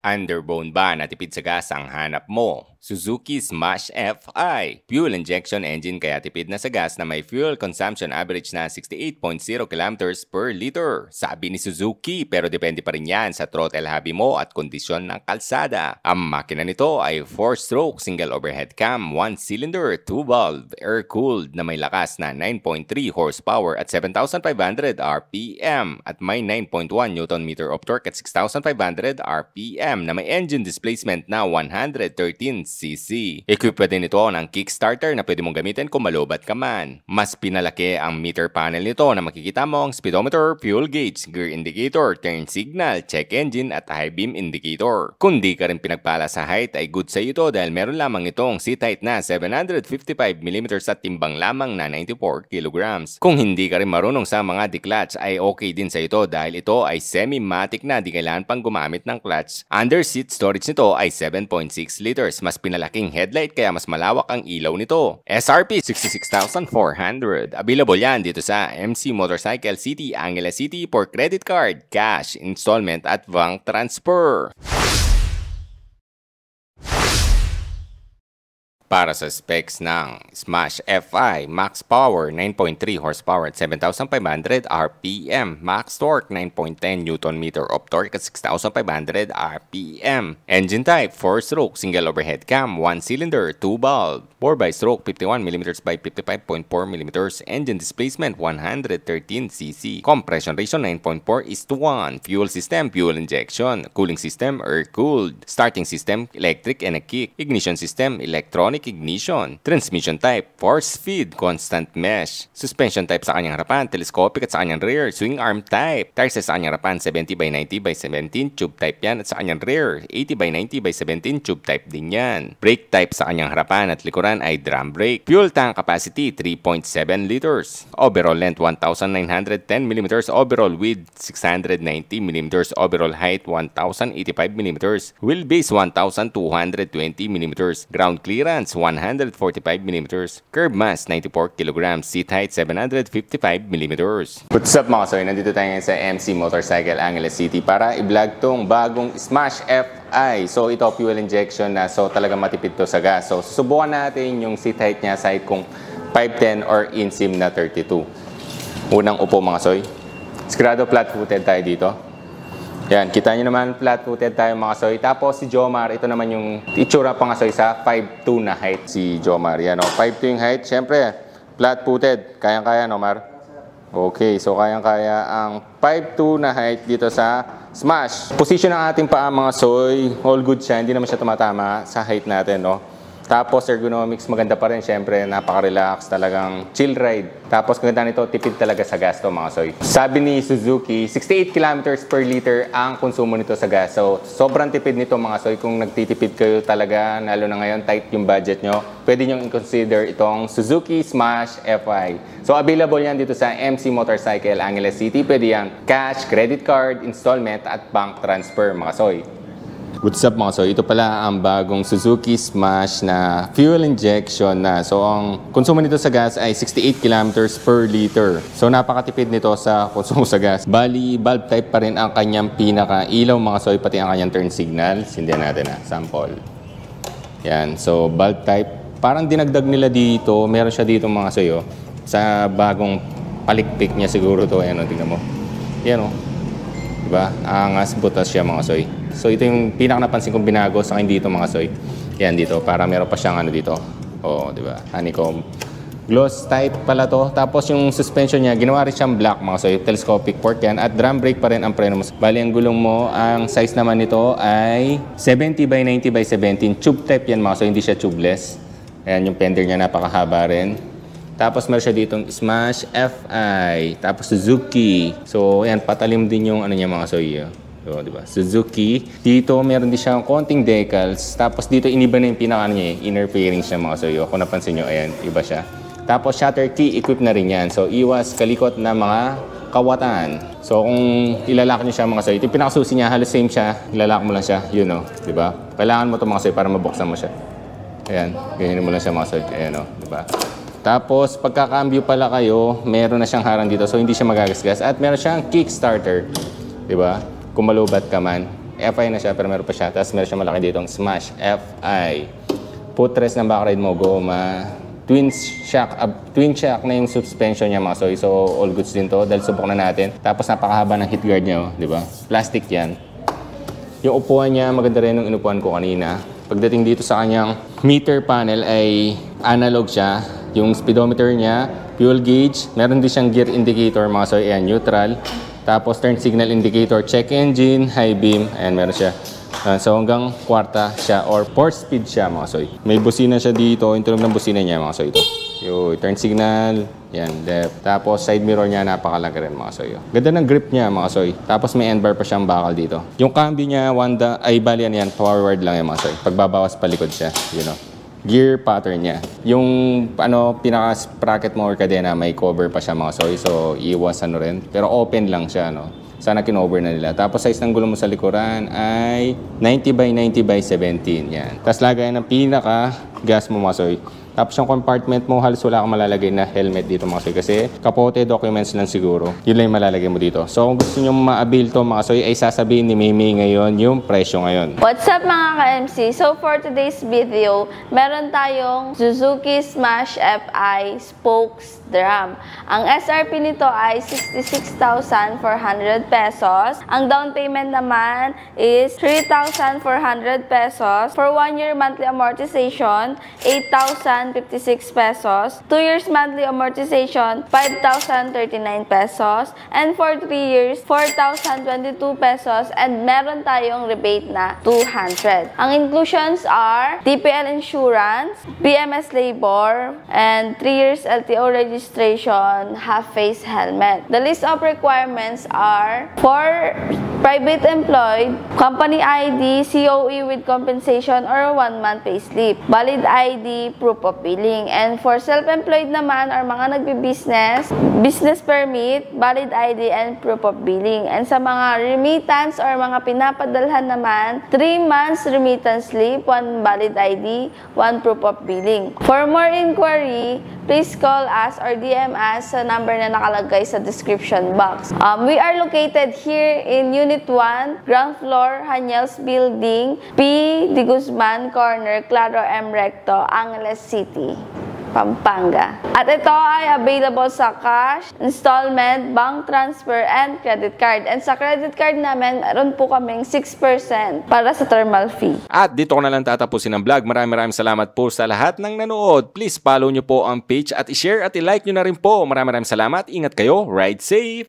Underbone ba na tipid sa gas ang hanap mo? Suzuki Smash FI. Fuel injection engine kaya tipid na sa gas na may fuel consumption average na 68.0 kilometers per liter. Sabi ni Suzuki, pero depende pa rin yan sa throttle hobby mo at kondisyon ng kalsada. Ang makina nito ay 4-stroke single overhead cam, 1-cylinder, 2-valve, air-cooled na may lakas na 9.3 horsepower at 7,500 RPM at may 9.1 Nm of torque at 6,500 RPM na may engine displacement na 113cc. Equipped din ito ng kickstarter na pwede mong gamitin kung malobat ka man. Mas pinalaki ang meter panel nito na makikita mo ang speedometer, fuel gauge, gear indicator, turn signal, check engine at high beam indicator. Kung di ka rin pinagpala sa height ay good sa ito dahil meron lamang itong seat height na 755mm at timbang lamang na 94 kg. Kung hindi ka rin marunong sa mga di-clutch ay okay din sa ito dahil ito ay semi-matic na di kailangan pang gumamit ng clutch. Under seat storage nito ay 7.6 liters. Mas pinalaking headlight kaya mas malawak ang ilaw nito. SRP 66,400. Available yan dito sa MC Motorcycle City, Angeles City for credit card, cash, installment at bank transfer. Para sa specs ng Smash FI, max power 9.3 horsepower at 7,500 RPM, max torque 9.10 Nm of torque at 6,500 RPM. Engine type 4-stroke single overhead cam, 1-cylinder, 2-valve, 4x-stroke 51mm by 55.4mm, engine displacement 113cc, compression ratio 9.4:1, fuel system fuel injection, cooling system air-cooled, starting system electric and a kick, ignition system electronic ignition, transmission type 4-speed constant mesh, suspension type sa kanyang harapan telescopic at sa kanyang rear swing arm type, tires sa kanyang harapan 70x90x17 tube type yan at sa kanyang rear 80x90x17 tube type din yan. Brake type sa kanyang harapan at likuran ay drum brake. Fuel tank capacity 3.7 liters. Overall length 1,910mm, overall width 690mm, overall height 1,085mm, wheelbase 1,220mm, ground clearance 145mm, curb mass 94 kg, seat height 755mm. What's up mga soy? Nandito tayo ngayon sa MC Motorcycle Angeles City para i-vlog tong bagong Smash FI. So ito fuel injection na, so talaga matipid to sa gas. So susubukan natin yung seat height niya sa height kung 5'10 or insim na 32. Unang upo mga soy. Sigurado flat-footed tayo dito. Yan, kita nyo naman flat-footed tayo mga soy. Tapos si Jomar, ito naman yung itsura pa nga soy sa 5'2 na height si Jomar. Yan o, 5'2 yung height. Siyempre, flat-footed. Kayang-kaya no, Mar? Okay, so kayang-kaya ang 5'2 na height dito sa Smash. Position ng ating paa mga soy, all good siya. Hindi naman siya tumatama sa height natin, no? Tapos ergonomics, maganda pa rin. Siyempre, napaka-relax. Talagang chill ride. Tapos maganda nito, tipid talaga sa gas to mga soy. Sabi ni Suzuki, 68 kilometers per liter ang konsumo nito sa gas. So, sobrang tipid nito mga soy. Kung nagtitipid kayo talaga, lalo na ngayon, tight yung budget nyo, pwede nyo i-consider itong Suzuki Smash FI. So, available yan dito sa MC Motorcycle Angeles City. Pwede yan cash, credit card, installment, at bank transfer mga soy. What's up mga soy? Ito pala ang bagong Suzuki Smash na fuel injection na. So ang konsumo nito sa gas ay 68 kilometers per liter. So napakatipid nito sa konsumo sa gas. Bali, bulb type pa rin ang kanyang pinaka-ilaw mga soy, pati ang kanyang turn signal. Sindihan natin na, sample. Yan, so bulb type. Parang dinagdag nila dito, meron siya dito mga soy oh, sa bagong palikpik niya siguro to. Ayan o, tingnan mo. Yan o. Diba? Angas, butas siya mga soy. So ito yung pinaka-napansin kong binago sa akin dito mga soy. Yan dito, para meron pa siyang ano dito. Oo, di ba? Honeycomb. Gloss type pala to. Tapos yung suspension niya, ginawa rin siyang black mga soy. Telescopic fork yan. At drum brake pa rin ang preno mo. Bali, ang gulong mo, ang size naman nito ay 70x90x17. Tube type yan mga soy, hindi siya tubeless. Ayan, yung fender niya napakahaba rin. Tapos meron siya ditong Smash FI. Tapos Suzuki. So, ayan, patalim din yung ano niya mga soy. So, diba? Suzuki. Dito, meron din siyang konting decals. Tapos dito, iniba na yung pinaka niya, inner fairings niya mga soyo. Kung napansin nyo, ayan, iba siya. Tapos shutter key, equip na rin yan. So, iwas kalikot na mga kawatan. So, kung ilalak nyo siya mga soyo, ito yung pinakasusi niya, halos same siya. Ilalak mo lang siya, yun o. Diba? Kailangan mo ito mga soyo para mabuksan mo siya. Ayan, ganyan mo lang siya mga soyo. Ayan o, diba? Tapos, pagkakambyo pala kayo, meron na siyang harang dito. So, hindi siya magagasgas. At meron siyang kickstarter. Diba? Kung malubat ka man. FI na siya pero meron pa siya. Tapos meron siya malaki ditong Smash FI. Footrest ng backride mo, goma. Twin shock na yung suspension niya mga soy. So all goods din to dahil subok na natin. Tapos napakahaba ng heat guard niya, oh, di ba? Plastic yan. Yung upuan niya, maganda rin yung inupuan ko kanina. Pagdating dito sa kanyang meter panel ay analog siya. Yung speedometer niya, fuel gauge, meron din siyang gear indicator mga soy, ayan, neutral. Tapos turn signal indicator, check engine, high beam, ayan, meron siya. So hanggang kwarta siya or 4 speed siya mga soy. May busina siya dito, yung tunog ng busina niya mga soy ito. Yung turn signal, yan, left. Tapos side mirror niya, napakalaki rin mga soy. Ganda ng grip niya mga soy. Tapos may end bar pa siyang bakal dito. Yung cambio niya, bali yan, forward lang yan mga soy. Pagbabawas palikod siya, you know. Gear pattern niya. Yung pinaka-sprocket mo or kadena, may cover pa siya mga soy. So iwas rin. Pero open lang siya, no. Sana kinover na nila. Tapos size ng gulong mo sa likuran ay 90 by 90 by 17. Yan. Tapos lagay ng pinaka gas mo mga soy. Tapos yung compartment mo, halos wala kang malalagay na helmet dito mga soy. Kasi kapote documents lang siguro. Yun lang yung malalagay mo dito. So kung gusto nyo ma-avail to mga soy, ay sasabihin ni Mimi ngayon yung presyo ngayon. What's up mga ka-MC? So for today's video, meron tayong Suzuki Smash FI Spokes Drum. Ang SRP nito ay 66,400 pesos. Ang down payment naman is 3,400 pesos. For 1 year monthly amortization, 8,056 pesos. 2 years monthly amortization, 5,039 pesos. And for 3 years, 4,022 pesos. And meron tayong rebate na 200. Ang inclusions are TPL insurance, PMS labor, and 3 years LTO registration, half-face helmet. The list of requirements are for private employed, company ID, COE with compensation, or 1-month payslip. Valid ID, proof of billing. And for self-employed naman or mga nagbi-business, business permit, valid ID, and proof of billing. And sa mga remittance or mga pinapadalhan naman, 3 months remittance slip, 1 valid ID, 1 proof of billing. For more inquiry, please call us or DM us sa number na nakalagay sa description box. We are located here in Unit 1, ground floor, Hanyels Building, P. De Guzman Corner, Claro M. Recto, Angeles City, Pampanga. At ito ay available sa cash, installment, bank transfer, and credit card. And sa credit card namin, meron po kaming 6% para sa thermal fee. At dito ko na lang tatapusin ang vlog. Maraming salamat po sa lahat ng nanood. Please follow nyo po ang page at i-share at i-like nyo na rin po. Maraming salamat. Ingat kayo. Ride safe!